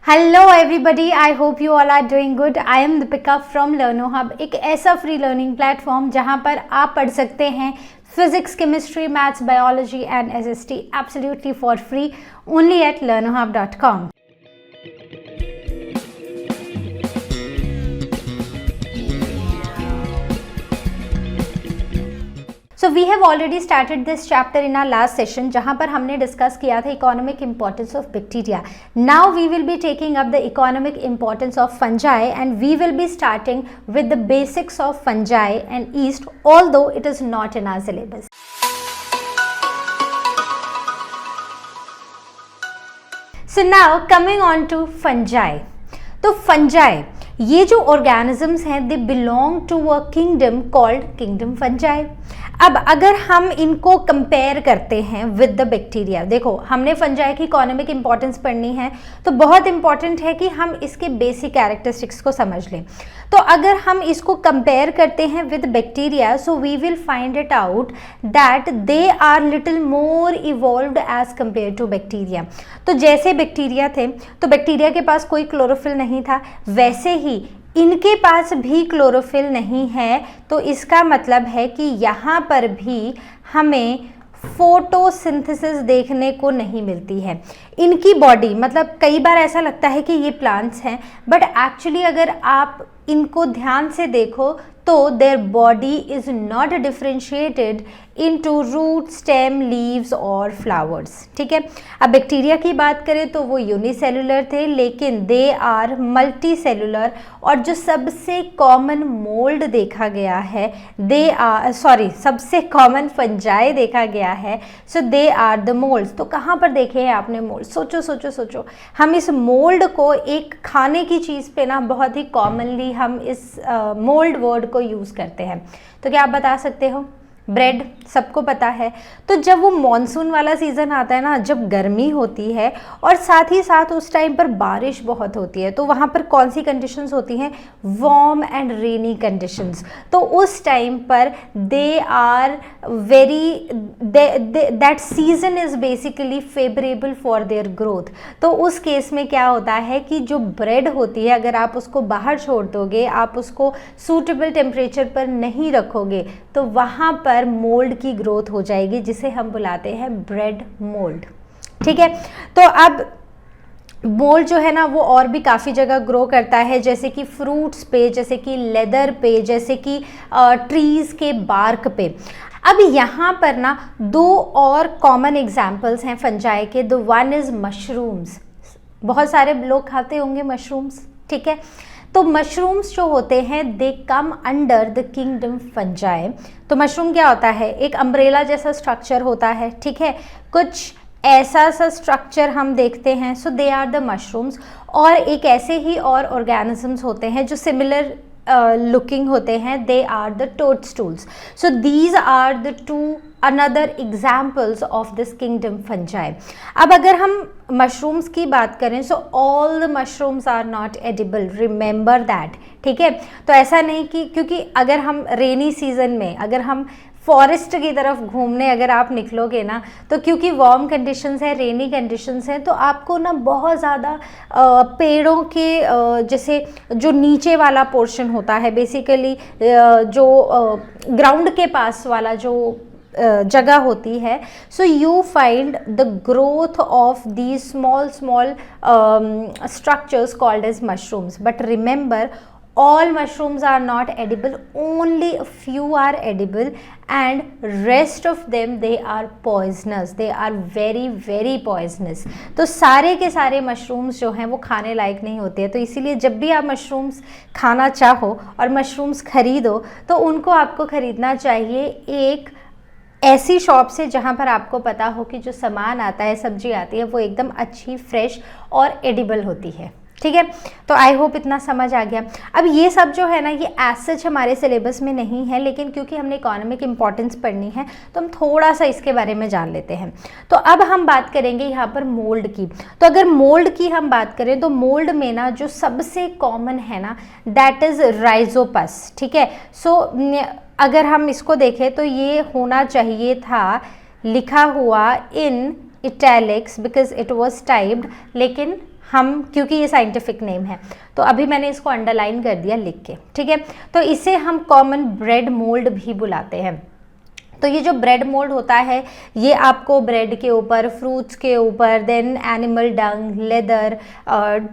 Hello everybody, I hope you all are doing good. I am Deepika from Learnohub, एक ऐसा free learning platform जहां पर आप पढ़ सकते हैं physics, chemistry, maths, biology and SST absolutely for free only at learnohub.com। So we have already started this chapter in our last session जहाँ पर हमने डिस्कस किया था economic importance of bacteria. Now we will be taking up the economic importance of fungi and we will be starting with the basics of fungi and yeast, although it is not in our syllabus. So now coming on to fungi. तो fungi ये जो organisms हैं they belong to a kingdom called kingdom fungi. अब अगर हम इनको compare करते हैं विद द बैक्टीरिया, देखो हमने फंजाई की इकोनॉमिक इंपॉर्टेंस पढ़नी है तो बहुत इंपॉर्टेंट है कि हम इसके बेसिक कैरेक्टरिस्टिक्स को समझ लें। तो अगर हम इसको कंपेयर करते हैं with bacteria, so we will find it out that they are little more evolved as compare to bacteria. तो जैसे बैक्टीरिया थे तो बैक्टीरिया के पास कोई क्लोरोफिल नहीं था, वैसे ही इनके पास भी क्लोरोफिल नहीं है। तो इसका मतलब है कि यहाँ पर भी हमें फोटोसिंथेसिस देखने को नहीं मिलती है। इनकी बॉडी, मतलब कई बार ऐसा लगता है कि ये प्लांट्स हैं, बट एक्चुअली अगर आप इनको ध्यान से देखो तो their body is not differentiated into root, stem, leaves और फ्लावर्स। ठीक है, अब बैक्टीरिया की बात करें तो वो यूनिसेलुलर थे, लेकिन दे आर मल्टी सेलुलर। और जो सबसे कॉमन मोल्ड देखा गया है, सबसे कॉमन फंजाई देखा गया है, so they are the moulds. तो कहाँ पर देखे हैं आपने मोल्ड? सोचो सोचो सोचो। हम इस मोल्ड को एक खाने की चीज़ पे ना बहुत ही कॉमनली हम इस मोल्ड वर्ड को यूज़ करते हैं। तो क्या आप बता सकते हो? ब्रेड, सबको पता है। तो जब वो मॉनसून वाला सीज़न आता है ना, जब गर्मी होती है और साथ ही साथ उस टाइम पर बारिश बहुत होती है, तो वहाँ पर कौन सी कंडीशंस होती हैं? Warm and rainy conditions. तो उस टाइम पर they are that season is basically favourable for their growth. तो उस केस में क्या होता है कि जो ब्रेड होती है, अगर आप उसको बाहर छोड़ दोगे, आप उसको सूटेबल टेम्परेचर पर नहीं रखोगे, तो वहाँ पर मोल्ड की ग्रोथ हो जाएगी, जिसे हम बुलाते हैं ब्रेड मोल्ड। ठीक है, तो अब मोल्ड जो है ना वो और भी काफ़ी जगह ग्रो करता है, जैसे कि फ्रूट्स पे, जैसे कि लेदर पे, जैसे कि ट्रीज़ के बार्क पे। अब यहाँ पर ना दो और कॉमन एग्जाम्पल्स हैं फंजाई के। The one is mushrooms. बहुत सारे लोग खाते होंगे मशरूम्स। ठीक है, तो मशरूम्स जो होते हैं they come under the kingdom fungi. तो मशरूम क्या होता है? एक अम्ब्रेला जैसा स्ट्रक्चर होता है। ठीक है, कुछ ऐसा सा स्ट्रक्चर हम देखते हैं। सो दे आर द मशरूम्स। और एक ऐसे ही और ऑर्गेनिजम्स होते हैं जो सिमिलर लुकिंग होते हैं, they are the toadstools. So these are the two another examples of this kingdom fungi. अब अगर हम मशरूम्स की बात करें, so all the mushrooms are not edible, remember that. ठीक है, तो ऐसा नहीं कि क्योंकि अगर हम रेनी सीजन में, अगर हम फॉरेस्ट की तरफ घूमने अगर आप निकलोगे ना, तो क्योंकि वार्म कंडीशंस है, रेनी कंडीशंस हैं, तो आपको ना बहुत ज़्यादा पेड़ों के जैसे जो नीचे वाला पोर्शन होता है, बेसिकली जो ग्राउंड के पास वाला जो जगह होती है, so you find the growth of the small structures called as mushrooms. But remember, all mushrooms are not edible, only a few are edible and rest of them they are poisonous, they are very very poisonous। तो सारे के सारे mushrooms जो हैं वो खाने लायक नहीं होते हैं। तो इसीलिए जब भी आप मशरूम्स खाना चाहो और मशरूम्स खरीदो, तो उनको आपको खरीदना चाहिए एक ऐसी शॉप से जहाँ पर आपको पता हो कि जो सामान आता है, सब्जी आती है, वो एकदम अच्छी, फ्रेश और एडिबल होती है। ठीक है, तो आई होप इतना समझ आ गया। अब ये सब जो है ना, ये एज सच हमारे सिलेबस में नहीं है, लेकिन क्योंकि हमने इकोनॉमिक इंपॉर्टेंस पढ़नी है तो हम थोड़ा सा इसके बारे में जान लेते हैं। तो अब हम बात करेंगे यहाँ पर मोल्ड की। तो अगर मोल्ड की हम बात करें तो मोल्ड में ना जो सबसे कॉमन है ना, दैट इज़ राइजोपस। ठीक है, सो अगर हम इसको देखें तो ये होना चाहिए था लिखा हुआ in italics because it was typed, लेकिन हम, क्योंकि ये साइंटिफिक नेम है तो अभी मैंने इसको अंडरलाइन कर दिया लिख के, ठीक है। तो इसे हम कॉमन ब्रेड मोल्ड भी बुलाते हैं। तो ये जो ब्रेड मोल्ड होता है ये आपको ब्रेड के ऊपर, फ्रूट्स के ऊपर, then animal dung, leather,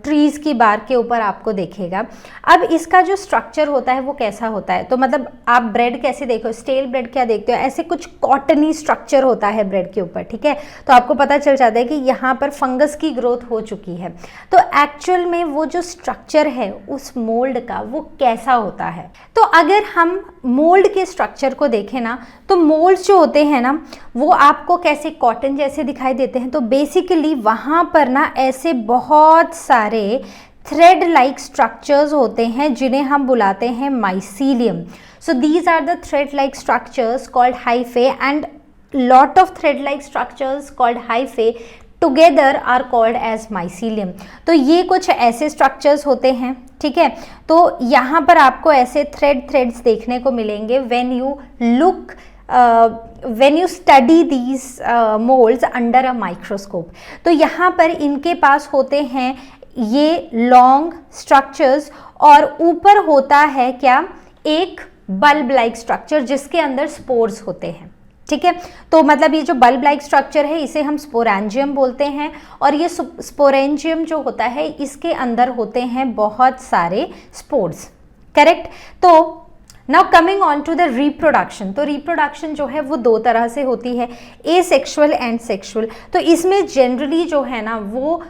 trees की बार्क के ऊपर आपको देखेगा। अब इसका जो स्ट्रक्चर होता है वो कैसा होता है, तो मतलब आप ब्रेड कैसे देखो, स्टेल ब्रेड क्या देखते हो, ऐसे कुछ कॉटनी स्ट्रक्चर होता है ब्रेड के ऊपर, ठीक है। तो आपको पता चल जाता है कि यहाँ पर फंगस की ग्रोथ हो चुकी है। तो एक्चुअल में वो जो स्ट्रक्चर है उस मोल्ड का वो कैसा होता है, तो अगर हम मोल्ड के स्ट्रक्चर को देखें ना, तो मोल्ड्स जो होते हैं ना वो आपको कैसे कॉटन जैसे दिखाई देते हैं। तो बेसिकली वहाँ पर ना ऐसे बहुत सारे थ्रेड लाइक स्ट्रक्चर्स होते हैं जिन्हें हम बुलाते हैं mycelium. So these are the thread like structures called hyphae and lot of thread like structures called hyphae together are called as mycelium. तो ये कुछ ऐसे स्ट्रक्चर्स होते हैं, ठीक है। तो यहाँ पर आपको ऐसे थ्रेड्स देखने को मिलेंगे when you look when you study these molds under a microscope। तो यहाँ पर इनके पास होते हैं ये लॉन्ग स्ट्रक्चर्स और ऊपर होता है क्या, एक बल्ब लाइक स्ट्रक्चर जिसके अंदर स्पोर्स होते हैं, ठीक है। तो मतलब ये जो बल्ब लाइक स्ट्रक्चर है इसे हम स्पोरेंजियम बोलते हैं और ये स्पोरेंजियम जो होता है इसके अंदर होते हैं बहुत सारे स्पोर्स, करेक्ट। तो now coming on to the reproduction. तो रिप्रोडक्शन जो है वो दो तरह से होती है, एसेक्सुअल एंड सेक्सुअल। तो इसमें जनरली जो है ना वो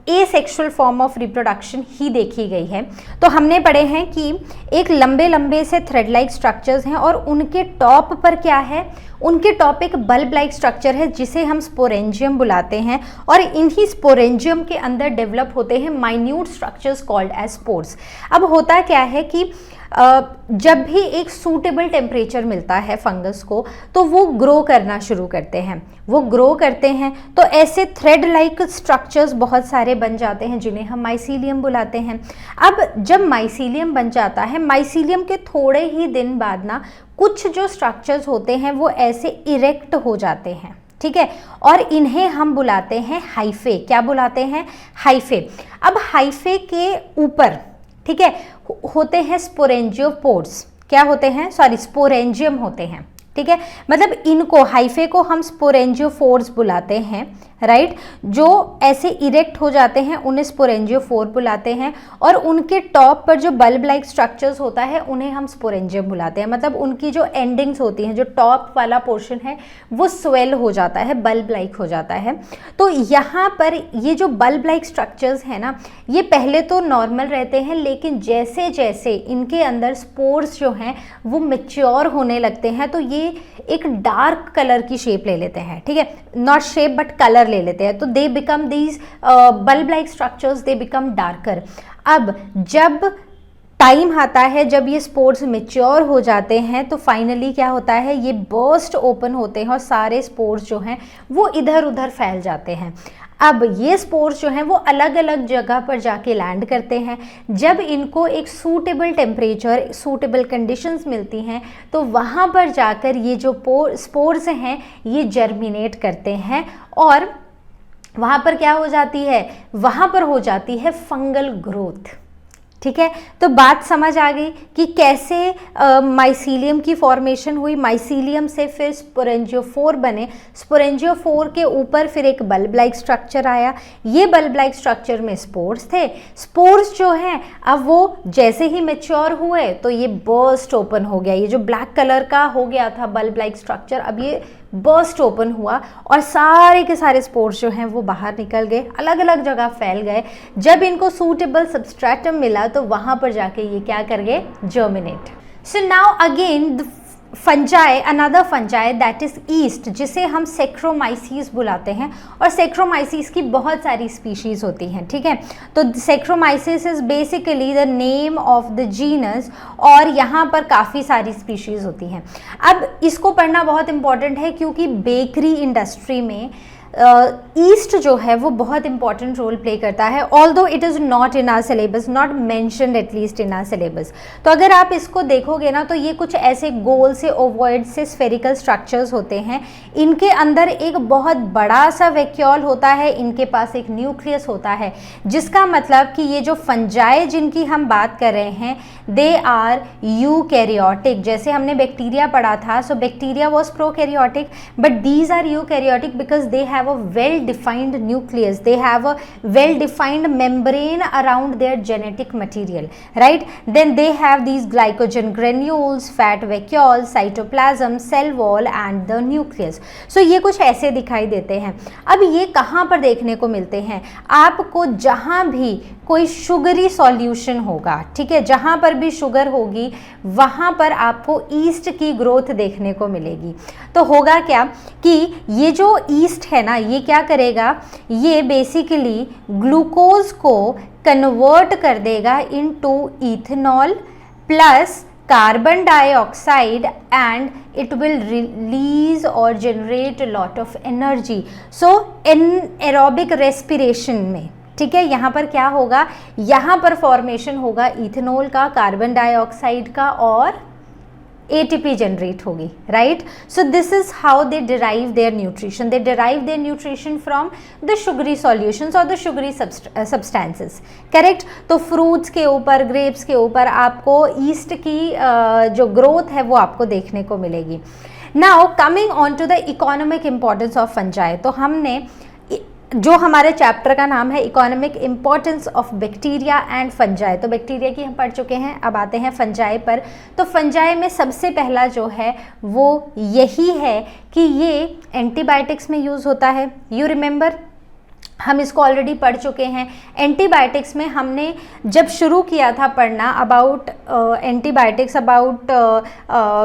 एसेक्सुअल फॉर्म ऑफ रिप्रोडक्शन ही देखी गई है। तो हमने पढ़े हैं कि एक लंबे लंबे से थ्रेड लाइक स्ट्रक्चर्स हैं और उनके टॉप पर क्या है, उनके टॉप एक बल्ब लाइक स्ट्रक्चर है जिसे हम स्पोरेंजियम बुलाते हैं और इन्हीं स्पोरेंजियम के अंदर डेवलप होते हैं minute structures called as spores. अब होता क्या है कि जब भी एक सूटेबल टेम्परेचर मिलता है फंगस को तो वो ग्रो करना शुरू करते हैं, वो ग्रो करते हैं तो ऐसे थ्रेड लाइक स्ट्रक्चर्स बहुत सारे बन जाते हैं जिन्हें हम माइसीलियम बुलाते हैं। अब जब माइसीलियम बन जाता है, माइसीलियम के थोड़े ही दिन बाद ना कुछ जो स्ट्रक्चर्स होते हैं वो ऐसे इरेक्ट हो जाते हैं, ठीक है, और इन्हें हम बुलाते हैं हाइफे। क्या बुलाते हैं, हाइफे। अब हाइफे के ऊपर, ठीक है, होते हैं स्पोरेंजियोपोर्स। क्या होते हैं, सॉरी स्पोरेंजियम होते हैं, ठीक है। मतलब इनको हाइफे को हम स्पोरेंजियोफोर्स बुलाते हैं, राइट। जो ऐसे इरेक्ट हो जाते हैं उन्हें स्पोरेंजियोफोर बुलाते हैं और उनके टॉप पर जो बल्ब लाइक स्ट्रक्चर्स होता है उन्हें हम स्पोरेंजियम बुलाते हैं। मतलब उनकी जो एंडिंग्स होती हैं, जो टॉप वाला पोर्शन है वो स्वेल हो जाता है, बल्ब लाइक हो जाता है। तो यहाँ पर ये जो बल्ब लाइक स्ट्रक्चर्स हैं ना ये पहले तो नॉर्मल रहते हैं, लेकिन जैसे जैसे इनके अंदर स्पोर्स जो हैं वो मैच्योर होने लगते हैं तो ये एक डार्क कलर की शेप ले लेते हैं, ठीक है, नॉट शेप बट कलर ले लेते हैं। तो they become these bulb like structures, they become darker. अब जब टाइम आता है, जब ये स्पोर्स मैच्योर हो जाते हैं तो फाइनली क्या होता है, ये बर्स्ट ओपन होते हैं और सारे स्पोर्स जो हैं वो इधर उधर फैल जाते हैं। अब ये स्पोर्स जो हैं वो अलग अलग जगह पर जाके लैंड करते हैं। जब इनको एक सूटेबल टेम्परेचर, सूटेबल कंडीशंस मिलती हैं तो वहाँ पर जाकर ये जो स्पोर्स हैं ये जर्मिनेट करते हैं और वहाँ पर क्या हो जाती है, वहाँ पर हो जाती है फंगल ग्रोथ, ठीक है। तो बात समझ आ गई कि कैसे माइसीलियम की फॉर्मेशन हुई, माइसीलियम से फिर स्पोरेंजियोफोर बने, स्पोरेंजियोफोर के ऊपर फिर एक बल्ब लाइक स्ट्रक्चर आया, ये बल्ब लाइक स्ट्रक्चर में स्पोर्स थे। स्पोर्स जो हैं अब वो जैसे ही मैच्योर हुए तो ये बर्स्ट ओपन हो गया, ये जो ब्लैक कलर का हो गया था बल्ब लाइक स्ट्रक्चर अब ये बर्स्ट ओपन हुआ और सारे के सारे स्पोर्स जो हैं वो बाहर निकल गए, अलग अलग जगह फैल गए। जब इनको सूटेबल सबस्ट्रेटम मिला तो वहाँ पर जाके ये क्या कर गए, germinate. So now again the fungi, another fungi that is east, जिसे हम सेक्रोमाइसीस बुलाते हैं और सेक्रोमाइसीस की बहुत सारी स्पीशीज़ होती हैं, ठीक है। तो saccharomyces is basically the name of the genus और यहाँ पर काफ़ी सारी स्पीशीज़ होती हैं। अब इसको पढ़ना बहुत इंपॉर्टेंट है क्योंकि बेकरी इंडस्ट्री में ईस्ट जो है वो बहुत इंपॉर्टेंट रोल प्ले करता है, although it is not in our syllabus, not mentioned at least in our syllabus. तो अगर आप इसको देखोगे ना तो ये कुछ ऐसे गोल से ओवॉइड से स्फेरिकल स्ट्रक्चर्स होते हैं, इनके अंदर एक बहुत बड़ा सा वैक्यूल होता है, इनके पास एक न्यूक्लियस होता है, जिसका मतलब कि ये जो फंजाई जिनकी हम बात कर रहे हैं दे आर यूकैरियोटिक। जैसे हमने बैक्टीरिया पढ़ा था, so bacteria was prokaryotic but these are eukaryotic because they have a well defined nucleus, they have a well defined membrane around their genetic material, right? Then they have these glycogen granules, fat vacuoles, cytoplasm, cell wall and the nucleus. So ये कुछ ऐसे दिखाई देते हैं। अब ये कहाँ पर देखने को मिलते हैं? आपको जहाँ भी कोई शुगरी सॉल्यूशन होगा, ठीक है, जहाँ पर भी शुगर होगी वहाँ पर आपको ईस्ट की ग्रोथ देखने को मिलेगी। तो होगा क्या कि ये जो ईस्ट है ना, ये क्या करेगा, ये बेसिकली ग्लूकोज को कन्वर्ट कर देगा into ethanol plus carbon dioxide and it will release or generate a lot of energy. So anaerobic respiration में, ठीक है, यहाँ पर क्या होगा, यहाँ पर फॉर्मेशन होगा इथेनॉल का, कार्बन डाइऑक्साइड का और ATP जनरेट होगी, right? So this is how they derive their nutrition, they derive their nutrition from the sugary solutions और द शुगरी सब्सटेंसेस, करेक्ट? तो फ्रूट्स के ऊपर, ग्रेप्स के ऊपर आपको ईस्ट की जो ग्रोथ है वो आपको देखने को मिलेगी। Now coming on to the economic importance of fungi, तो हमने जो हमारे चैप्टर का नाम है economic importance of bacteria and fungi, तो बैक्टीरिया की हम पढ़ चुके हैं, अब आते हैं फंजाई पर। तो फंजाई में सबसे पहला जो है वो यही है कि ये एंटीबायोटिक्स में यूज़ होता है। यू रिमेंबर, हम इसको ऑलरेडी पढ़ चुके हैं। एंटीबायोटिक्स में हमने जब शुरू किया था पढ़ना अबाउट एंटीबायोटिक्स, अबाउट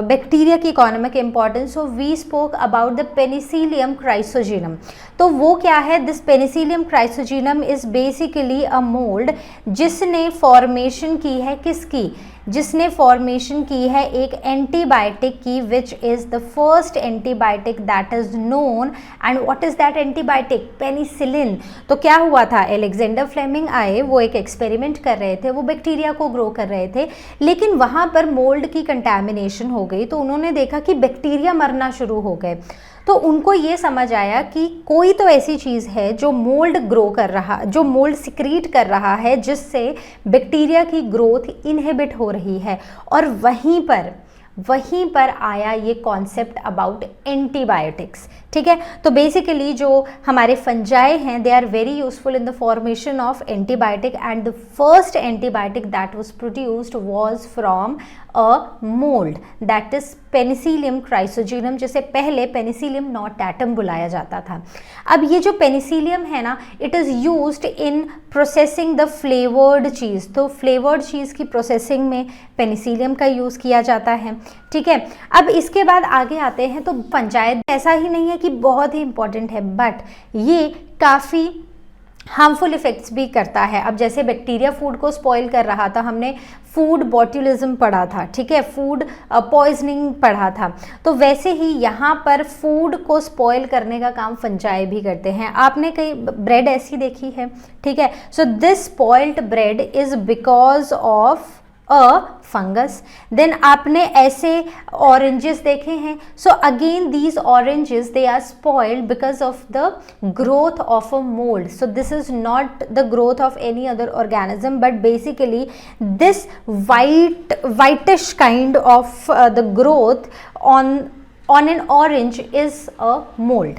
बैक्टीरिया की economic importance, so we spoke about the penicillium chrysogenum. तो वो क्या है, this penicillium chrysogenum is basically a mould जिसने फॉर्मेशन की है किसकी, जिसने फॉर्मेशन की है एक एंटीबायोटिक की, which is the first antibiotic that is known. And what is that antibiotic? Penicillin. तो क्या हुआ था, अलेक्जेंडर फ्लेमिंग आए, वो एक एक्सपेरिमेंट कर रहे थे, वो बैक्टीरिया को ग्रो कर रहे थे, लेकिन वहाँ पर मोल्ड की कंटैमिनेशन हो गई, तो उन्होंने देखा कि बैक्टीरिया मरना शुरू हो गए। तो उनको ये समझ आया कि कोई तो ऐसी चीज़ है जो मोल्ड ग्रो कर रहा, जो मोल्ड सिक्रीट कर रहा है, जिससे बैक्टीरिया की ग्रोथ इनहिबिट हो रही है। और वहीं पर आया ये कॉन्सेप्ट अबाउट एंटीबायोटिक्स, ठीक है? तो बेसिकली जो हमारे फंजाई हैं they are very useful in the formation of antibiotic and the first antibiotic that was produced was from a mould that is penicillium chrysogenum, जिसे पहले पेनिसिलियम नोटाटम बुलाया जाता था। अब ये जो पेनिसिलियम है ना, it is used in processing the flavoured cheese, तो फ्लेवर्ड चीज़ की प्रोसेसिंग में पेनिसिलियम का यूज़ किया जाता है, ठीक है? अब इसके बाद आगे आते हैं, तो पंचायत ऐसा ही नहीं है कि बहुत ही इंपॉर्टेंट है, बट ये काफ़ी हार्मफुल इफ़ेक्ट्स भी करता है। अब जैसे बैक्टीरिया फूड को स्पॉइल कर रहा था, हमने फूड बॉट्यूलिज्म पढ़ा था, ठीक है, फूड पॉइजनिंग पढ़ा था, तो वैसे ही यहाँ पर फूड को स्पॉइल करने का काम फंजाई भी करते हैं। आपने कई ब्रेड ऐसी देखी है, ठीक है? So this spoiled bread is because of a fungus. Then आपने ऐसे ऑरेंजेस देखे हैं, so again these oranges they are spoiled because of the growth of a mould. So this is not the growth of any other organism but basically this whitish kind of the growth on an orange is a mold,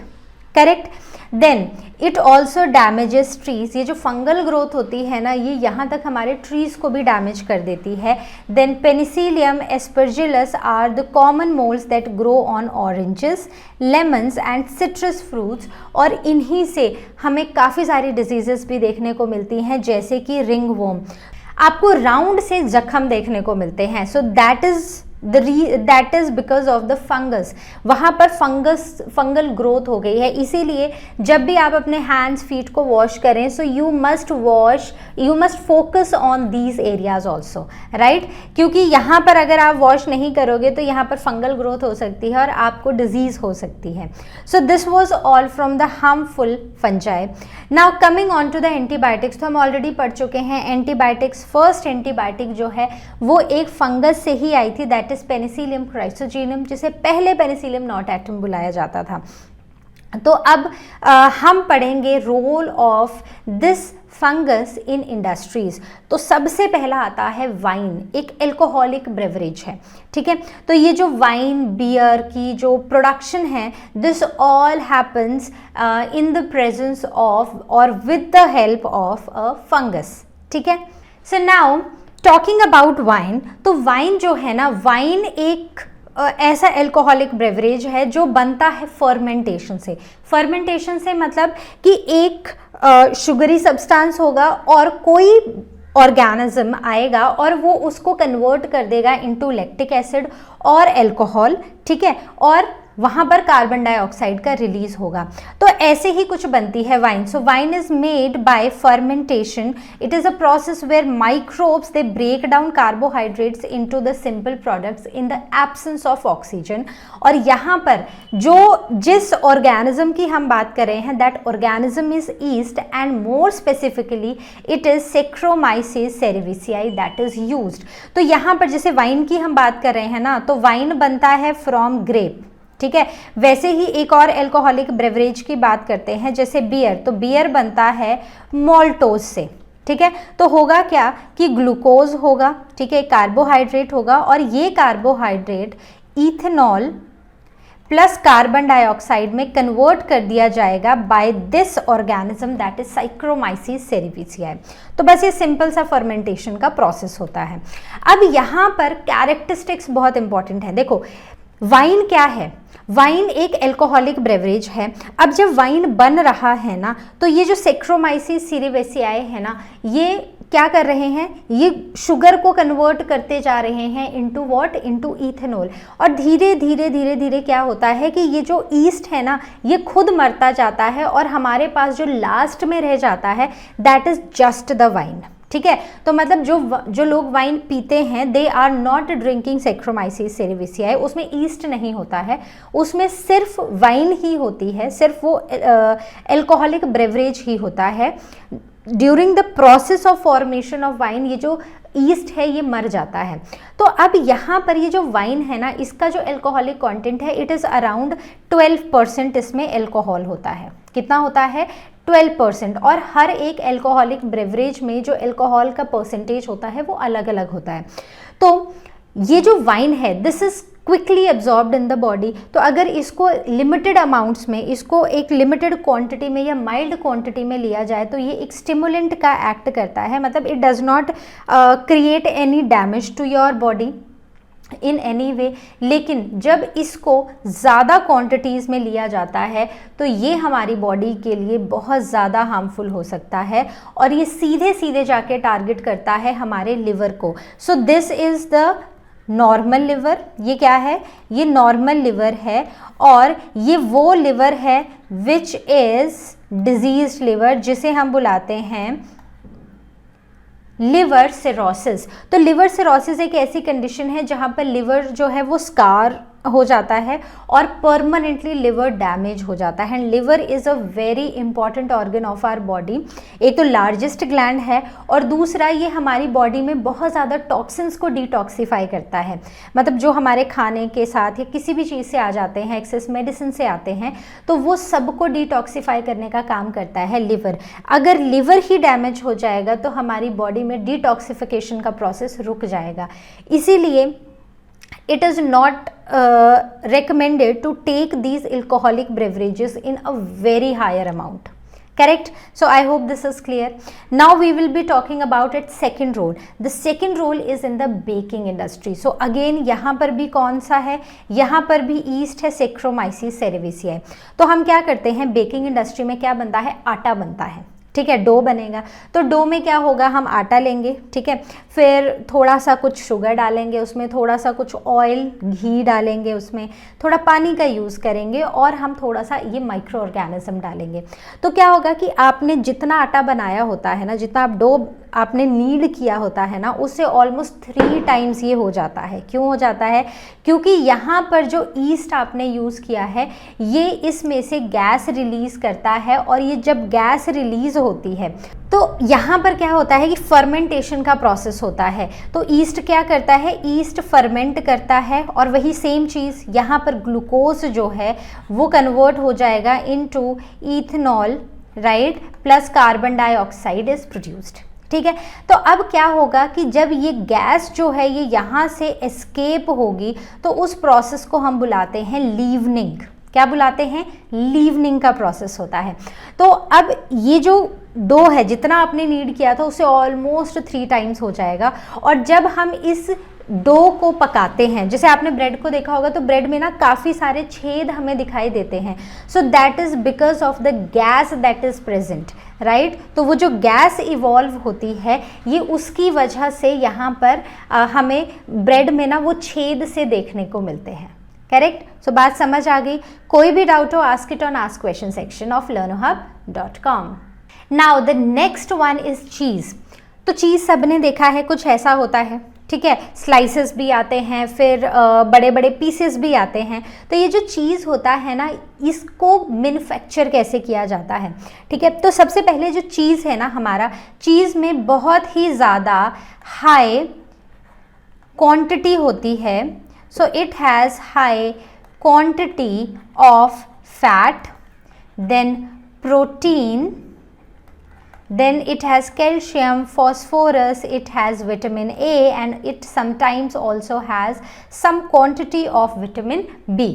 correct? Then it also damages trees। ये जो fungal growth होती है ना, ये यहाँ तक हमारे trees को भी डैमेज कर देती है। Then Penicillium aspergillus are the common molds that grow on oranges, lemons and citrus fruits। और इन्हीं से हमें काफ़ी सारी डिजीजेस भी देखने को मिलती हैं, जैसे कि रिंग वॉर्म। आपको राउंड से जख्म देखने को मिलते हैं, so that is that is because of the fungus. वहाँ पर फंगल ग्रोथ हो गई है, इसीलिए जब भी आप अपने हैंड्स फीट को वॉश करें, so you must focus on these areas also, right. क्योंकि यहाँ पर अगर आप वॉश नहीं करोगे तो यहाँ पर फंगल ग्रोथ हो सकती है और आपको डिजीज हो सकती है। So this was all from the harmful fungi. Now coming on to the antibiotics, तो हम ऑलरेडी पढ़ चुके हैं एंटीबायोटिक्स। फर्स्ट एंटीबायोटिक जो है वो एक फंगस से ही आई थी, दैट इज पेनिसिलियम क्राइसोजेनियम, जिसे पहले पेनिसिलियम नोटाटम बुलाया जाता था। तो अब हम पढ़ेंगे role of this fungus in industries. तो सबसे पहला आता है वाइन, एक एल्कोहलिक ब्रेवरेज है, ठीक है। तो ये जो वाइन बियर की जो प्रोडक्शन है, this all happens in the presence of और with the help of a fungus, ठीक है। So now talking about wine, तो वाइन जो है ना, वाइन एक ऐसा एल्कोहलिक ब्रेवरेज है जो बनता है फर्मेंटेशन से। फर्मेंटेशन से मतलब कि एक शुगरी सब्सटेंस होगा और कोई ऑर्गेनिज्म आएगा और वो उसको कन्वर्ट कर देगा इनटू लैक्टिक एसिड और अल्कोहल, ठीक है, और वहाँ पर कार्बन डाइऑक्साइड का रिलीज होगा। तो ऐसे ही कुछ बनती है wine. So wine is made by fermentation. It is a process where microbes they break down carbohydrates into the simple products in the absence of oxygen. और यहाँ पर जिस ऑर्गेनिज्म की हम बात कर रहे हैं, that organism is yeast and more specifically it is saccharomyces cerevisiae that is used. तो यहाँ पर जैसे वाइन की हम बात कर रहे हैं ना, तो वाइन बनता है फ्रॉम ग्रेप, ठीक है। वैसे ही एक और एल्कोहलिक ब्रेवरेज की बात करते हैं, जैसे बियर। तो बियर बनता है मॉल्टोज से, ठीक है। तो होगा क्या कि ग्लूकोज होगा, ठीक है, कार्बोहाइड्रेट होगा, और ये carbohydrate ethanol plus carbon dioxide में कन्वर्ट कर दिया जाएगा by this organism that is saccharomyces cerevisiae. तो बस ये सिंपल सा फर्मेंटेशन का प्रोसेस होता है। अब यहाँ पर कैरेक्टरिस्टिक्स बहुत इंपॉर्टेंट है। देखो वाइन क्या है, वाइन एक एल्कोहलिक ब्रेवरेज है। अब जब वाइन बन रहा है ना, तो ये जो सेक्रोमाइसिस सेरेविसियाई है ना, ये क्या कर रहे हैं, ये शुगर को कन्वर्ट करते जा रहे हैं इनटू व्हाट, इनटू इथेनॉल। और धीरे धीरे धीरे धीरे क्या होता है कि ये जो ईस्ट है ना, ये खुद मरता जाता है और हमारे पास जो लास्ट में रह जाता है that is just the wine, ठीक है। तो मतलब जो लोग वाइन पीते हैं, they are not drinking saccharomyces cerevisiae, उसमें ईस्ट नहीं होता है, उसमें सिर्फ वाइन ही होती है, सिर्फ वो एल्कोहलिक ब्रेवरेज ही होता है। During the process of formation of wine ये जो ईस्ट है ये मर जाता है। तो अब यहाँ पर ये जो वाइन है ना, इसका जो एल्कोहलिक कंटेंट है इट इज़ अराउंड 12% इसमें एल्कोहल होता है। कितना होता है, 12%। और हर एक एल्कोहलिक ब्रेवरेज में जो एल्कोहल का परसेंटेज होता है वो अलग अलग होता है। तो ये जो वाइन है this is quickly absorbed in the body. तो अगर इसको लिमिटेड अमाउंट्स में, इसको एक लिमिटेड क्वांटिटी में या माइल्ड क्वांटिटी में लिया जाए तो ये एक स्टिमुलेंट का एक्ट करता है, मतलब it does not create any damage to your body in any way. लेकिन जब इसको ज़्यादा क्वांटिटीज़ में लिया जाता है तो ये हमारी बॉडी के लिए बहुत ज़्यादा हार्मफुल हो सकता है और ये सीधे सीधे जाके टारगेट करता है हमारे लिवर को। So this is the normal liver. ये क्या है, ये नॉर्मल लिवर है और ये वो लिवर है विच इज़ डिजीज्ड लिवर, जिसे हम बुलाते हैं लिवर सिरोसिस। तो लिवर सिरोसिस एक ऐसी कंडीशन है जहाँ पर लिवर जो है वो स्कार हो जाता है और परमानेंटली लिवर डैमेज हो जाता है। And liver is a very important organ of our body. एक तो लार्जेस्ट ग्लैंड है और दूसरा ये हमारी बॉडी में बहुत ज़्यादा टॉक्सिन्स को डिटॉक्सिफाई करता है। मतलब जो हमारे खाने के साथ या किसी भी चीज़ से आ जाते हैं, एक्सेस मेडिसिन से आते हैं, तो वो सबको डिटॉक्सिफाई करने का काम करता है लिवर। अगर लिवर ही डैमेज हो जाएगा तो हमारी बॉडी में डिटॉक्सिफिकेशन का प्रोसेस रुक जाएगा। इसीलिए it is not recommended to take these alcoholic beverages in a very higher amount. Correct? So I hope this is clear. Now we will be talking about its second role. The second role is in the baking industry. So again यहाँ पर भी कौन सा है, यहाँ पर भी yeast है, Saccharomyces cerevisiae। तो हम क्या करते हैं, बेकिंग इंडस्ट्री में क्या बनता है, आटा बनता है, ठीक है, डो बनेगा। तो डो में क्या होगा, हम आटा लेंगे, ठीक है, फिर थोड़ा सा कुछ शुगर डालेंगे उसमें, थोड़ा सा कुछ ऑयल घी डालेंगे उसमें, थोड़ा पानी का यूज़ करेंगे और हम थोड़ा सा ये माइक्रो ऑर्गेनिज्म डालेंगे। तो क्या होगा कि आपने जितना आटा बनाया होता है ना, जितना आप डो आपने नीड किया होता है ना, उससे ऑलमोस्ट 3 टाइम्स ये हो जाता है। क्यों हो जाता है? क्योंकि यहाँ पर जो ईस्ट आपने यूज़ किया है ये इसमें से गैस रिलीज़ करता है, और ये जब गैस रिलीज़ होती है तो यहाँ पर क्या होता है कि फर्मेंटेशन का प्रोसेस होता है। तो ईस्ट क्या करता है, ईस्ट फर्मेंट करता है, और वही सेम चीज़ यहाँ पर ग्लूकोज जो है वो कन्वर्ट हो जाएगा into ethanol, right, plus carbon dioxide is produced. ठीक है, तो अब क्या होगा कि जब ये गैस जो है ये यहाँ से एस्केप होगी तो उस प्रोसेस को हम बुलाते हैं लीवनिंग। क्या बुलाते हैं? लीवनिंग का प्रोसेस होता है। तो अब ये जो डो है जितना आपने नीड किया था उससे ऑलमोस्ट 3 टाइम्स हो जाएगा। और जब हम इस डो को पकाते हैं, जैसे आपने ब्रेड को देखा होगा तो ब्रेड में ना काफ़ी सारे छेद हमें दिखाई देते हैं। So that is because of the gas that is present, right. तो वो जो गैस इवॉल्व होती है ये उसकी वजह से यहाँ पर हमें ब्रेड में ना वो छेद से देखने को मिलते हैं। करेक्ट? सो बात समझ आ गई? कोई भी डाउट हो ask it on ask question section of learnohub.com। Now the next one is cheese. तो चीज़ सबने देखा है, कुछ ऐसा होता है, ठीक है, स्लाइसेस भी आते हैं, फिर बड़े बड़े पीसेस भी आते हैं। तो ये जो चीज़ होता है ना इसको मैन्युफैक्चर कैसे किया जाता है, ठीक है। तो सबसे पहले जो चीज़ है ना हमारा, चीज़ में बहुत ही ज़्यादा हाई क्वांटिटी होती है। So it has high quantity of fat, then protein, then it has calcium, phosphorus, it has vitamin A, and it sometimes also has some quantity of vitamin B।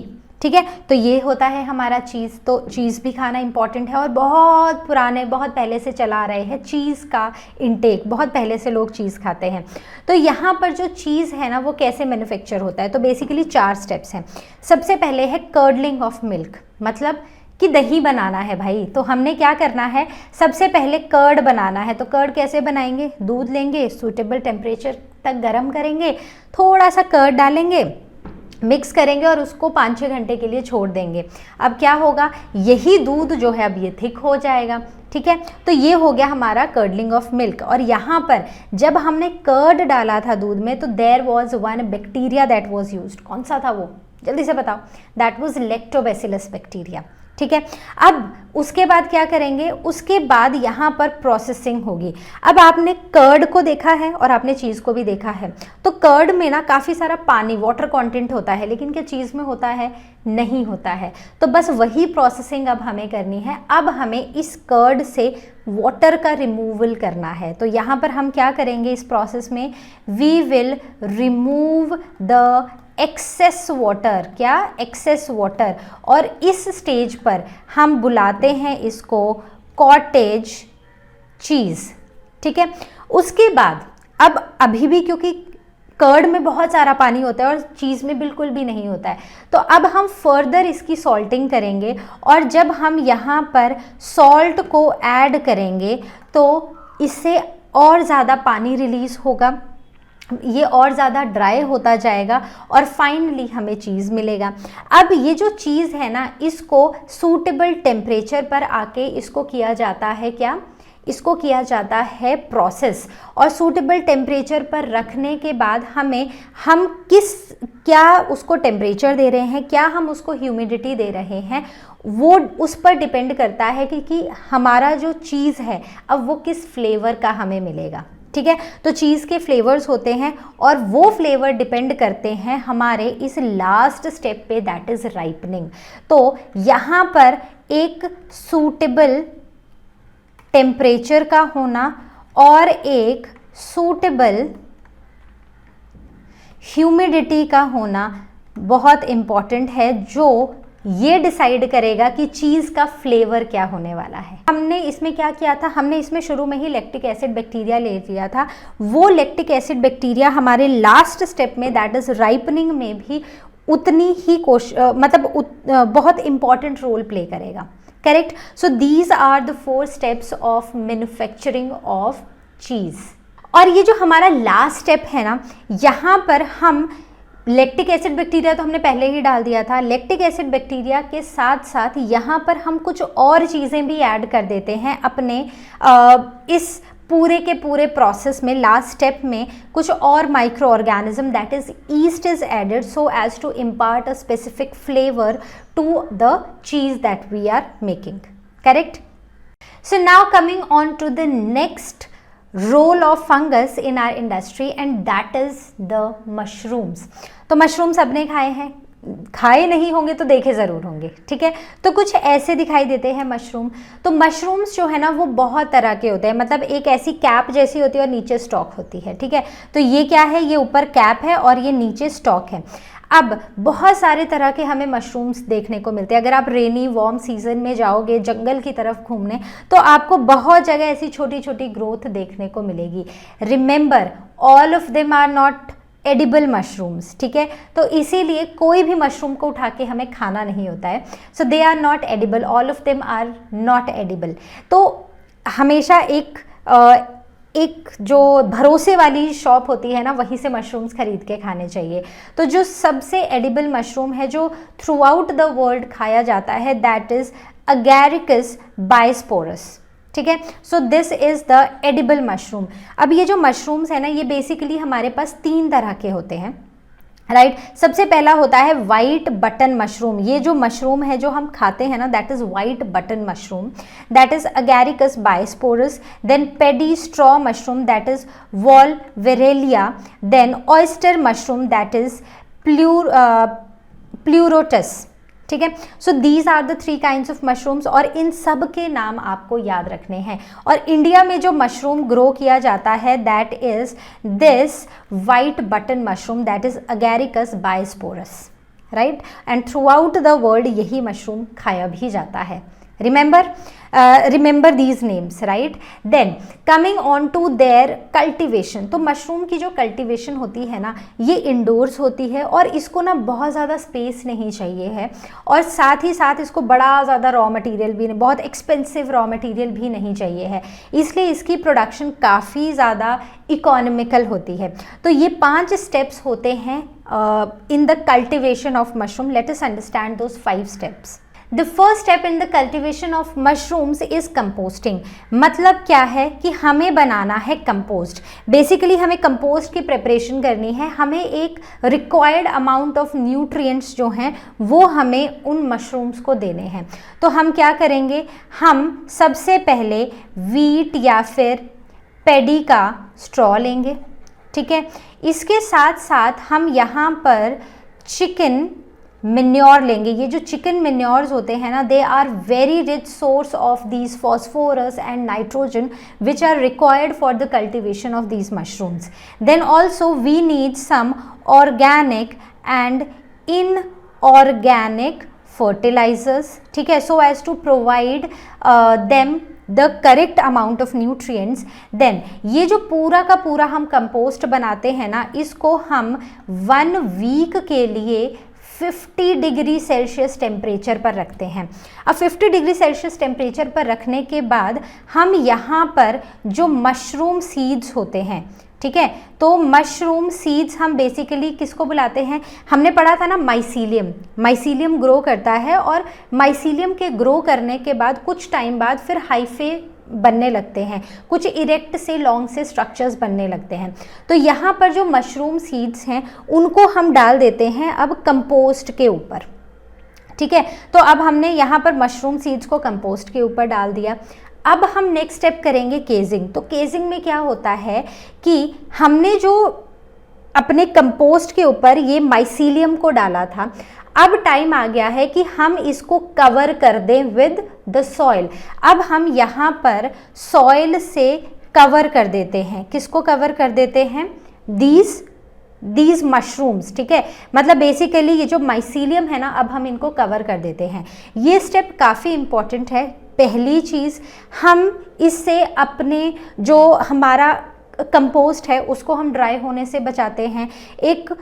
ठीक है, तो ये होता है हमारा चीज़। तो चीज़ भी खाना इंपॉर्टेंट है और बहुत पुराने, बहुत पहले से चला रहे हैं चीज़ का इंटेक, बहुत पहले से लोग चीज़ खाते हैं। तो यहाँ पर जो चीज़ है ना वो कैसे मैन्युफैक्चर होता है, तो बेसिकली 4 स्टेप्स हैं। सबसे पहले है कर्डलिंग ऑफ मिल्क, मतलब कि दही बनाना है भाई। तो हमने क्या करना है, सबसे पहले कर्ड बनाना है। तो कर्ड कैसे बनाएंगे, दूध लेंगे, सूटेबल टेम्परेचर तक गर्म करेंगे, थोड़ा सा कर्ड डालेंगे, मिक्स करेंगे और उसको 5-6 घंटे के लिए छोड़ देंगे। अब क्या होगा, यही दूध जो है अब ये थिक हो जाएगा। ठीक है, तो ये हो गया हमारा कर्डलिंग ऑफ मिल्क। और यहाँ पर जब हमने कर्ड डाला था दूध में तो there was one bacteria that was used. कौन सा था वो, जल्दी से बताओ? That was lactobacillus bacteria. ठीक है, अब उसके बाद क्या करेंगे, उसके बाद यहाँ पर प्रोसेसिंग होगी। अब आपने कर्ड को देखा है और आपने चीज़ को भी देखा है। तो कर्ड में ना काफ़ी सारा पानी, वाटर कंटेंट होता है, लेकिन क्या चीज़ में होता है? नहीं होता है। तो बस वही प्रोसेसिंग अब हमें करनी है। अब हमें इस कर्ड से वाटर का रिमूवल करना है। तो यहाँ पर हम क्या करेंगे इस प्रोसेस में, we will remove the excess water. क्या? Excess water. और इस स्टेज पर हम बुलाते हैं इसको कॉटेज चीज़। ठीक है, उसके बाद अब अभी भी क्योंकि कर्ड में बहुत सारा पानी होता है और चीज़ में बिल्कुल भी नहीं होता है, तो अब हम फर्दर इसकी सॉल्टिंग करेंगे। और जब हम यहाँ पर सॉल्ट को ऐड करेंगे तो इससे और ज़्यादा पानी रिलीज़ होगा, ये और ज़्यादा ड्राई होता जाएगा और फाइनली हमें चीज़ मिलेगा। अब ये जो चीज़ है ना इसको सूटेबल टेम्परेचर पर आके इसको किया जाता है, क्या? इसको किया जाता है प्रोसेस। और सूटेबल टेम्परेचर पर रखने के बाद हम क्या उसको टेम्परेचर दे रहे हैं, क्या हम उसको ह्यूमिडिटी दे रहे हैं, वो उस पर डिपेंड करता है कि हमारा जो चीज़ है अब वो किस फ्लेवर का हमें मिलेगा। ठीक है, तो चीज़ के फ्लेवर्स होते हैं और वो फ्लेवर डिपेंड करते हैं हमारे इस लास्ट स्टेप पे, दैट इज़ राइपनिंग। तो यहाँ पर एक सूटेबल टेम्परेचर का होना और एक सूटेबल ह्यूमिडिटी का होना बहुत इम्पॉर्टेंट है, जो ये डिसाइड करेगा कि चीज़ का फ्लेवर क्या होने वाला है। हमने इसमें क्या किया था, हमने इसमें शुरू में ही लैक्टिक एसिड बैक्टीरिया ले लिया था। वो लैक्टिक एसिड बैक्टीरिया हमारे लास्ट स्टेप में दैट इज़ राइपनिंग में भी उतनी ही बहुत इम्पॉर्टेंट रोल प्ले करेगा। Correct. So these are the 4 steps of manufacturing of cheese. और ये जो हमारा लास्ट स्टेप है ना, यहाँ पर हम लैक्टिक एसिड बैक्टीरिया तो हमने पहले ही डाल दिया था. लैक्टिक एसिड बैक्टीरिया के साथ साथ यहाँ पर हम कुछ और चीज़ें भी ऐड कर देते हैं अपने इस पूरे के पूरे प्रोसेस में. लास्ट स्टेप में कुछ और microorganism that is yeast is added so as to impart a specific flavour to the cheese that we are making. Correct. So now coming on to the next role of fungus in our industry and that is the mushrooms. तो mushroom सबने खाए हैं, खाए नहीं होंगे तो देखे ज़रूर होंगे. ठीक है. तो कुछ ऐसे दिखाई देते हैं मशरूम. तो मशरूम्स जो है ना वो बहुत तरह के होते हैं. मतलब एक ऐसी कैप जैसी होती है और नीचे स्टॉक होती है. ठीक है. तो ये क्या है, ये ऊपर कैप है और ये नीचे स्टॉक है. अब बहुत सारे तरह के हमें मशरूम्स देखने को मिलते हैं. अगर आप रेनी वार्म सीजन में जाओगे जंगल की तरफ घूमने तो आपको बहुत जगह ऐसी छोटी छोटी ग्रोथ देखने को मिलेगी. Remember, all of them are not edible mushrooms. ठीक है. तो इसीलिए कोई भी मशरूम को उठा के हमें खाना नहीं होता है. So they are not edible, all of them are not edible. तो हमेशा एक जो भरोसे वाली शॉप होती है ना वहीं से मशरूम्स खरीद के खाने चाहिए. तो जो सबसे एडिबल मशरूम है जो थ्रू आउट द वर्ल्ड खाया जाता है दैट इज अगैरिकस बाइस्पोरस. ठीक है. So this is the edible mushroom. अब ये जो मशरूम्स है ना ये बेसिकली हमारे पास 3 तरह के होते हैं. राइट. सबसे पहला होता है वाइट बटन मशरूम. ये जो मशरूम है जो हम खाते हैं ना that is white button mushroom, that is agaricus bisporus. Then paddy straw mushroom that is volvariella. Then oyster mushroom that is pleurotus. ठीक है. So these are the 3 kinds of mushrooms और इन सब के नाम आपको याद रखने हैं. और इंडिया में जो मशरूम ग्रो किया जाता है that is this white button mushroom that is agaricus bisporus. Right. And throughout the world यही मशरूम खाया भी जाता है. Remember these names. Right. Then coming on to their cultivation. तो मशरूम की जो कल्टिवेशन होती है ना ये इंडोर्स होती है और इसको ना बहुत ज़्यादा स्पेस नहीं चाहिए है और साथ ही साथ इसको बड़ा ज़्यादा रॉ मटेरियल भी नहीं, बहुत एक्सपेंसिव रॉ मटेरियल भी नहीं चाहिए है. इसलिए इसकी प्रोडक्शन काफ़ी ज़्यादा इकोनॉमिकल होती है. तो ये 5 स्टेप्स होते हैं in the cultivation of mushroom. Let us understand those 5 steps. The first step in the cultivation of mushrooms is composting. मतलब क्या है कि हमें बनाना है कंपोस्ट. बेसिकली हमें कंपोस्ट की प्रिपरेशन करनी है. हमें एक रिक्वायर्ड अमाउंट ऑफ न्यूट्रिएंट्स जो हैं वो हमें उन मशरूम्स को देने हैं. तो हम क्या करेंगे, हम सबसे पहले वीट या फिर पेडी का स्ट्रॉ लेंगे. ठीक है. इसके साथ साथ हम यहाँ पर चिकन मिन्योर लेंगे. ये जो चिकन मिन्योर्स होते हैं ना they are very rich source of these phosphorus and nitrogen which are required for the cultivation of these mushrooms. Then also we need some organic and inorganic fertilisers. ठीक है. So as to provide them the correct amount of nutrients. Then ये जो पूरा का पूरा हम compost बनाते हैं ना इसको हम 1 वीक के लिए 50 डिग्री सेल्सियस टेम्परेचर पर रखते हैं. अब 50 डिग्री सेल्सियस टेम्परेचर पर रखने के बाद हम यहाँ पर जो मशरूम सीड्स होते हैं, ठीक है, तो मशरूम सीड्स हम बेसिकली किसको बुलाते हैं, हमने पढ़ा था ना माइसीलियम. माइसीलियम ग्रो करता है और माइसीलियम के ग्रो करने के बाद कुछ टाइम बाद फिर हाइफे बनने लगते हैं, कुछ इरेक्ट से लॉन्ग से स्ट्रक्चर्स बनने लगते हैं. तो यहाँ पर जो मशरूम सीड्स हैं उनको हम डाल देते हैं अब कंपोस्ट के ऊपर. ठीक है. तो अब हमने यहाँ पर मशरूम सीड्स को कंपोस्ट के ऊपर डाल दिया. अब हम नेक्स्ट स्टेप करेंगे केजिंग. तो केजिंग में क्या होता है कि हमने जो अपने कंपोस्ट के ऊपर ये माइसीलियम को डाला था, अब टाइम आ गया है कि हम इसको कवर कर दें विद द सॉइल. अब हम यहाँ पर सॉइल से कवर कर देते हैं. किसको कवर कर देते हैं, दीज मशरूम्स. ठीक है. मतलब बेसिकली ये जो माइसीलियम है ना अब हम इनको कवर कर देते हैं. ये स्टेप काफ़ी इंपॉर्टेंट है. पहली चीज़ हम इससे अपने जो हमारा कंपोस्ट है उसको हम ड्राई होने से बचाते हैं, एक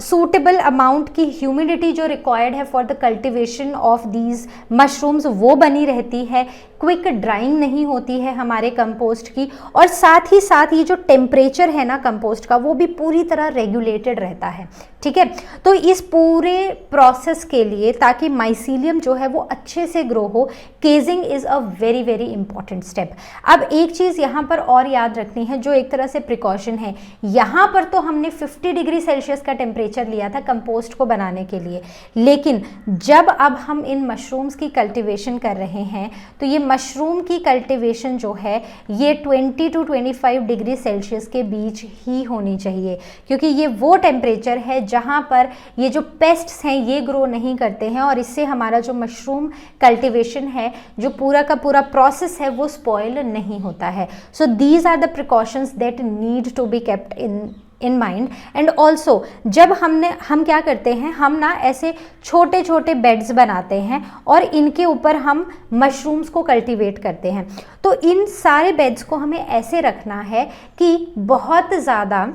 सूटेबल अमाउंट की ह्यूमिडिटी जो रिक्वायर्ड है for the cultivation of these mushrooms वो बनी रहती है, क्विक ड्राइंग नहीं होती है हमारे कंपोस्ट की, और साथ ही साथ ये जो टेम्परेचर है ना कंपोस्ट का वो भी पूरी तरह रेगुलेटेड रहता है। ठीक है, तो इस पूरे प्रोसेस के लिए ताकि माइसीलियम जो है वो अच्छे से ग्रो हो, casing is a very very important step. अब एक चीज़ यहाँ पर और याद रखनी है जो एक तरह से प्रिकॉशन है, यहाँ पर तो हमने 50 डिग्री सेल्सियस का टेम्परेचर लिया था कंपोस्ट को बनाने के लिए, लेकिन जब अब हम इन मशरूम्स की कल्टिवेशन कर रहे हैं तो ये मशरूम की कल्टिवेशन जो है ये 20 to 25 डिग्री सेल्सियस के बीच ही होनी चाहिए, क्योंकि ये वो टेम्परेचर है जहाँ पर ये जो पेस्ट्स हैं ये ग्रो नहीं करते हैं, और इससे हमारा जो मशरूम कल्टिवेशन है, जो पूरा का पूरा प्रोसेस है वो स्पॉइल नहीं होता है। So these are the precautions that need to be kept in mind. And also जब हम क्या करते हैं, हम ना ऐसे छोटे छोटे बेड्स बनाते हैं और इनके ऊपर हम मशरूम्स को कल्टीवेट करते हैं, तो इन सारे बेड्स को हमें ऐसे रखना है कि बहुत ज़्यादा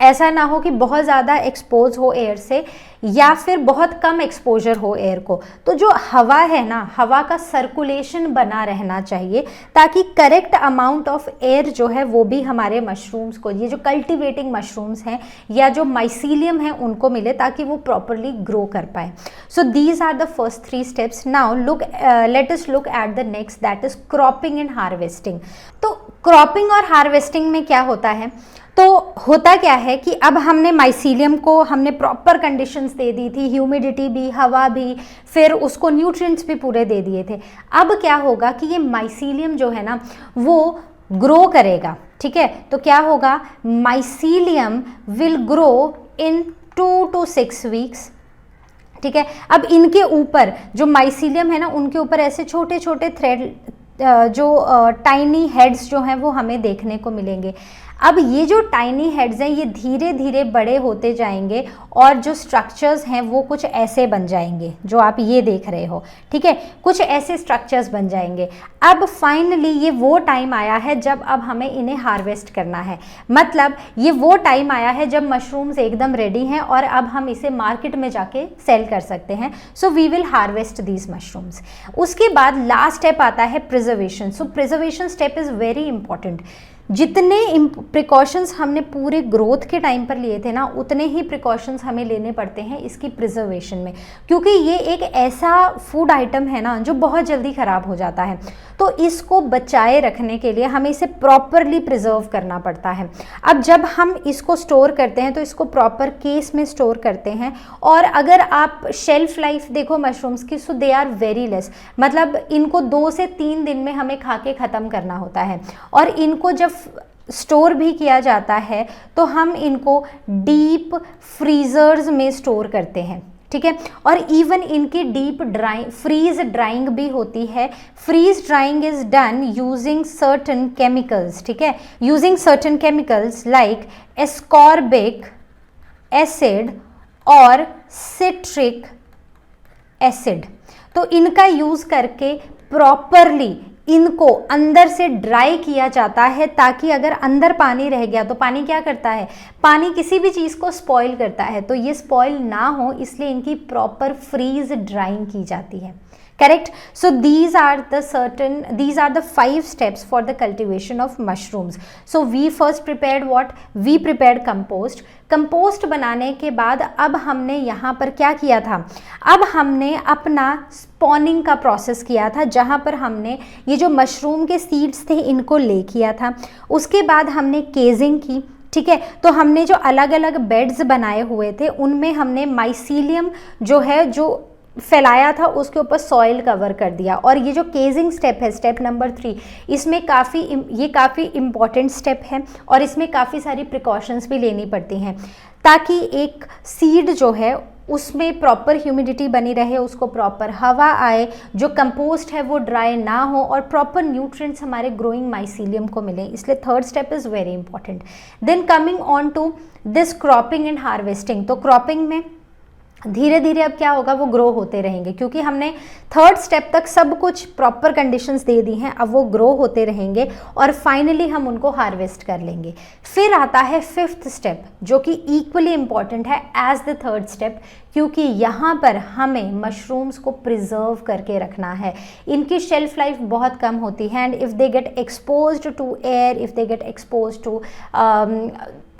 ऐसा ना हो कि बहुत ज़्यादा एक्सपोज हो एयर से या फिर बहुत कम एक्सपोजर हो एयर को। तो जो हवा है ना, हवा का सर्कुलेशन बना रहना चाहिए ताकि करेक्ट अमाउंट ऑफ एयर जो है वो भी हमारे मशरूम्स को, ये जो कल्टीवेटिंग मशरूम्स हैं या जो माइसीलियम है उनको मिले ताकि वो प्रॉपरली ग्रो कर पाए। So these are the first 3 steps. Now let us look at the next, that is cropping and harvesting. तो क्रॉपिंग और हार्वेस्टिंग में क्या होता है, तो होता क्या है कि अब हमने माइसीलियम को हमने प्रॉपर कंडीशंस दे दी थी, ह्यूमिडिटी भी, हवा भी, फिर उसको न्यूट्रिएंट्स भी पूरे दे दिए थे। अब क्या होगा कि ये माइसीलियम जो है ना वो ग्रो करेगा। ठीक है, तो क्या होगा, mycelium will grow in 2 to 6 weeks. ठीक है, अब इनके ऊपर जो माइसीलियम है ना उनके ऊपर ऐसे छोटे छोटे थ्रेड जो टाइनी हेड्स जो हैं वो हमें देखने को मिलेंगे। अब ये जो टाइनी हेड्स हैं ये धीरे धीरे बड़े होते जाएंगे और जो स्ट्रक्चर्स हैं वो कुछ ऐसे बन जाएंगे जो आप ये देख रहे हो। ठीक है, कुछ ऐसे स्ट्रक्चर्स बन जाएंगे। अब फाइनली ये वो टाइम आया है जब अब हमें इन्हें हार्वेस्ट करना है, मतलब ये वो टाइम आया है जब मशरूम्स एकदम रेडी हैं और अब हम इसे मार्केट में जाके सेल कर सकते हैं। So we will harvest these mushrooms. उसके बाद लास्ट स्टेप आता है preservation. So preservation step is very important. जितने प्रिकॉशंस हमने पूरे ग्रोथ के टाइम पर लिए थे ना उतने ही प्रिकॉशंस हमें लेने पड़ते हैं इसकी प्रिजर्वेशन में, क्योंकि ये एक ऐसा फूड आइटम है ना जो बहुत जल्दी ख़राब हो जाता है। तो इसको बचाए रखने के लिए हमें इसे प्रॉपरली प्रिजर्व करना पड़ता है। अब जब हम इसको स्टोर करते हैं तो इसको प्रॉपर केस में स्टोर करते हैं, और अगर आप शेल्फ लाइफ देखो मशरूम्स की, सो दे आर वेरी लेस, मतलब इनको 2 से 3 दिन में हमें खा के ख़त्म करना होता है। और इनको जब स्टोर भी किया जाता है तो हम इनको डीप फ्रीजर्स में स्टोर करते हैं। ठीक है, और इवन इनकी डीप फ्रीज ड्राइंग भी होती है। Freeze drying is done using certain chemicals. ठीक है, using certain chemicals like ascorbic acid और सिट्रिक एसिड। तो इनका यूज करके प्रॉपरली इनको अंदर से ड्राई किया जाता है, ताकि अगर अंदर पानी रह गया तो पानी क्या करता है, पानी किसी भी चीज़ को स्पॉइल करता है, तो ये स्पॉइल ना हो इसलिए इनकी प्रॉपर फ्रीज ड्राइंग की जाती है। Correct? So these are the 5 steps for the cultivation of mushrooms. So we first prepared what? We prepared compost. Compost बनाने के बाद अब हमने यहाँ पर क्या किया था, अब हमने अपना स्पॉनिंग का प्रोसेस किया था, जहाँ पर हमने ये जो मशरूम के सीड्स थे इनको ले किया था। उसके बाद हमने केजिंग की। ठीक है, तो हमने जो अलग अलग बेड्स बनाए हुए थे उनमें हमने माइसीलियम जो है जो फैलाया था उसके ऊपर सॉइल कवर कर दिया। और ये जो केजिंग स्टेप है, स्टेप नंबर 3, इसमें काफ़ी इम्पॉर्टेंट स्टेप है और इसमें काफ़ी सारी प्रिकॉशंस भी लेनी पड़ती हैं ताकि एक सीड जो है उसमें प्रॉपर ह्यूमिडिटी बनी रहे, उसको प्रॉपर हवा आए, जो कंपोस्ट है वो ड्राई ना हो और प्रॉपर न्यूट्रिएंट्स हमारे ग्रोइंग माइसीलियम को मिले। इसलिए 3rd step is very important. Then coming on to this cropping and harvesting. तो क्रॉपिंग में धीरे धीरे अब क्या होगा, वो ग्रो होते रहेंगे, क्योंकि हमने थर्ड स्टेप तक सब कुछ प्रॉपर कंडीशंस दे दी हैं। अब वो ग्रो होते रहेंगे और फाइनली हम उनको हार्वेस्ट कर लेंगे। फिर आता है फिफ्थ स्टेप, जो कि इक्वली इम्पॉर्टेंट है एज द थर्ड स्टेप, क्योंकि यहाँ पर हमें मशरूम्स को प्रिजर्व करके रखना है। इनकी शेल्फ लाइफ बहुत कम होती है and if they get exposed to air, if they get exposed to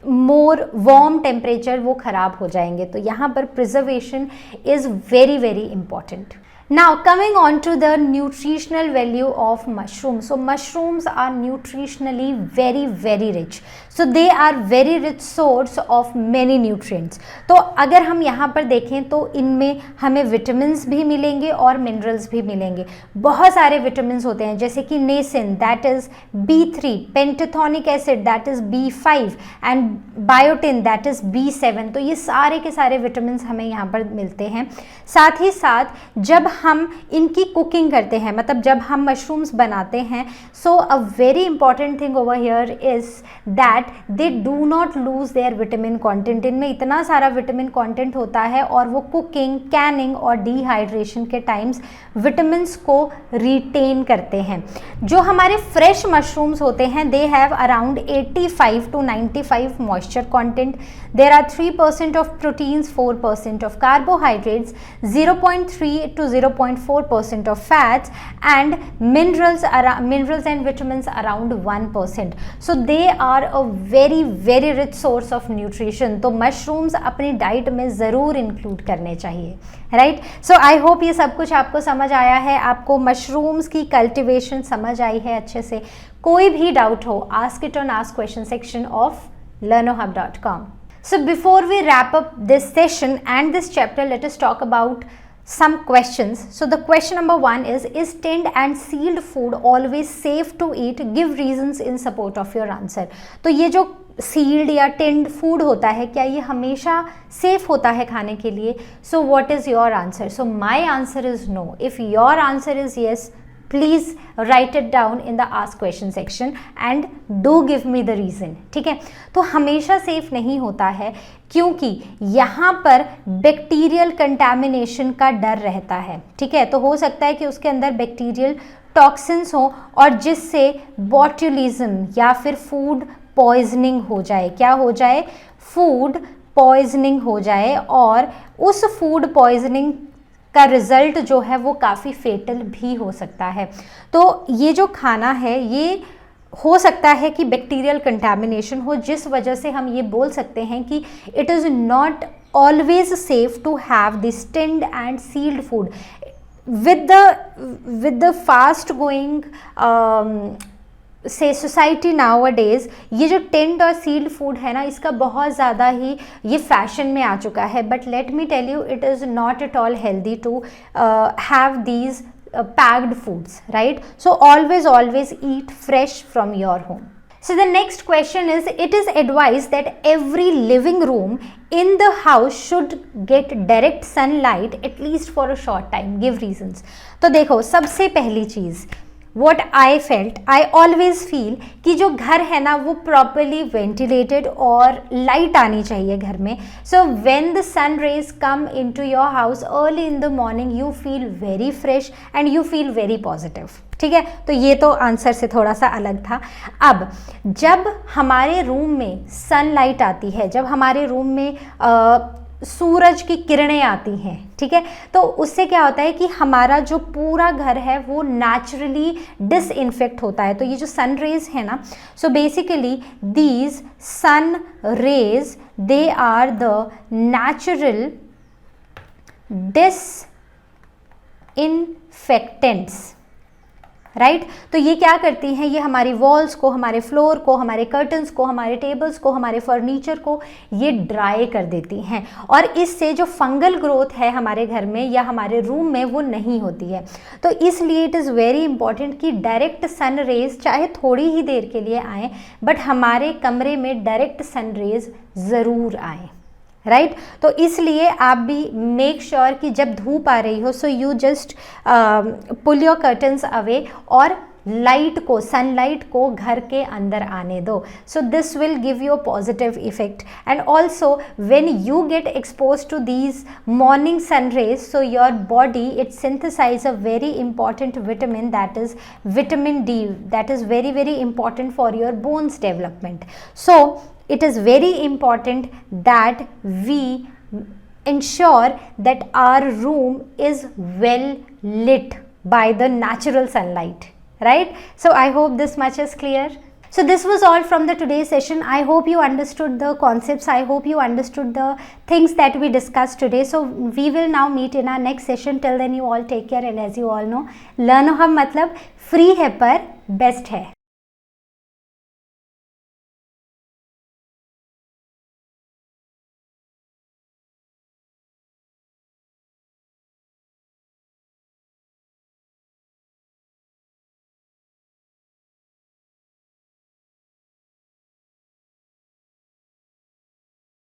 more warm temperature, वो ख़राब हो जाएंगे। तो यहाँ पर preservation is very very important. Now coming on to the nutritional value of mushrooms. So mushrooms are nutritionally very very rich. So they are very rich source of many nutrients. तो अगर हम यहाँ पर देखें तो इनमें हमें विटामिन्स भी मिलेंगे और मिनरल्स भी मिलेंगे। बहुत सारे विटामिन्स होते हैं, जैसे कि niacin that is B3, pantothenic acid that is B5 and biotin that is B7। तो ये सारे के सारे विटामिन्स हमें यहाँ पर मिलते हैं। साथ ही साथ जब हम इनकी कुकिंग करते हैं, मतलब जब हम मशरूम्स बनाते हैं, so a very important thing over here is that they do not lose their vitamin content. इनमें इतना सारा विटामिन कंटेंट होता है और वो कुकिंग, कैनिंग और डिहाइड्रेशन के टाइम्स विटामिन्स को रिटेन करते हैं। जो हमारे फ्रेश मशरूम्स होते हैं, they have around 85 to 95 moisture content. There are 3% of proteins, 4% of carbohydrates, 0.3 to 0.4% of fats and minerals and vitamins around 1%. So they are a very very rich source of nutrition. तो mushrooms अपनी diet में ज़रूर include करने चाहिए, right. So I hope ये सब कुछ आपको समझ आया है, आपको मशरूम्स की कल्टिवेशन समझ आई है अच्छे से। कोई भी डाउट हो, ask it on ask question section of learnohub.com. So before we wrap up this session and this chapter, let us talk about some questions. So the question number 1 is tinned and sealed food always safe to eat? Give reasons in support of your answer. तो ये जो sealed या tinned food होता है, क्या ये हमेशा safe होता है खाने के लिए? So what is your answer? So my answer is no. If your answer is yes, please write it down in the ask question section and do give me the reason, ठीक है। तो हमेशा safe नहीं होता है, क्योंकि यहाँ पर बैक्टीरियल कंटैमिनेशन का डर रहता है, ठीक है। तो हो सकता है कि उसके अंदर बैक्टीरियल टॉक्सिन्स हो और जिससे बॉट्यूलिज्म या फिर फूड पॉइजनिंग हो जाए। क्या हो जाए? फूड पॉइजनिंग हो जाए, और उस फूड पॉइजनिंग का रिज़ल्ट जो है वो काफ़ी फेटल भी हो सकता है। तो ये जो खाना है, ये हो सकता है कि बैक्टीरियल कंटैमिनेशन हो, जिस वजह से हम ये बोल सकते हैं कि it is not always safe to have this tinned and sealed food. With the fast going से सोसाइटी नाउअडेज, ये जो टिन्ड और सील्ड फूड है ना, इसका बहुत ज़्यादा ही ये फैशन में आ चुका है। But let me tell you, it is not at all healthy to have these packed foods, right? So always eat fresh from your home. So the next question is, it is advised that every living room in the house should get direct sunlight at least for a short time. Give reasons. तो देखो, सबसे पहली चीज़ what I felt, I always feel कि जो घर है ना वो properly ventilated और light आनी चाहिए घर में. So when the sun rays come into your house early in the morning, you feel very fresh and you feel very positive. ठीक है, तो ये तो आंसर से थोड़ा सा अलग था. अब जब हमारे रूम में सनलाइट आती है, जब हमारे रूम में सूरज की किरणें आती हैं, ठीक है, तो उससे क्या होता है कि हमारा जो पूरा घर है वो नेचुरली डिसइंफेक्ट होता है. तो ये जो सन रेज है ना, so basically these sun rays they are the natural disinfectants, right. तो ये क्या करती हैं, ये हमारी वॉल्स को, हमारे फ्लोर को, हमारे कर्टन्स को, हमारे टेबल्स को, हमारे फर्नीचर को ये ड्राई कर देती हैं, और इससे जो फंगल ग्रोथ है हमारे घर में या हमारे रूम में वो नहीं होती है. तो इसलिए इट इज़ वेरी इंपॉर्टेंट कि डायरेक्ट सन रेज चाहे थोड़ी ही देर के लिए आएँ, बट हमारे कमरे में डायरेक्ट सन रेज ज़रूर आएँ, राइट. तो इसलिए आप भी मेक श्योर कि जब धूप आ रही हो, so you just pull your curtains away और लाइट को, सनलाइट को घर के अंदर आने दो. So this will give you a positive effect. And also when you get expose to these morning sun rays, so your body it synthesise a very important vitamin, that is vitamin D, that is very very important for your bones development. So it is very important that we ensure that our room is well lit by the natural sunlight, right? So I hope this much is clear. So this was all from the today's session. I hope you understood the concepts. I hope you understood the things that we discussed today. So we will now meet in our next session. Till then you all take care, and as you all know, learn हम मतलब free है पर best है.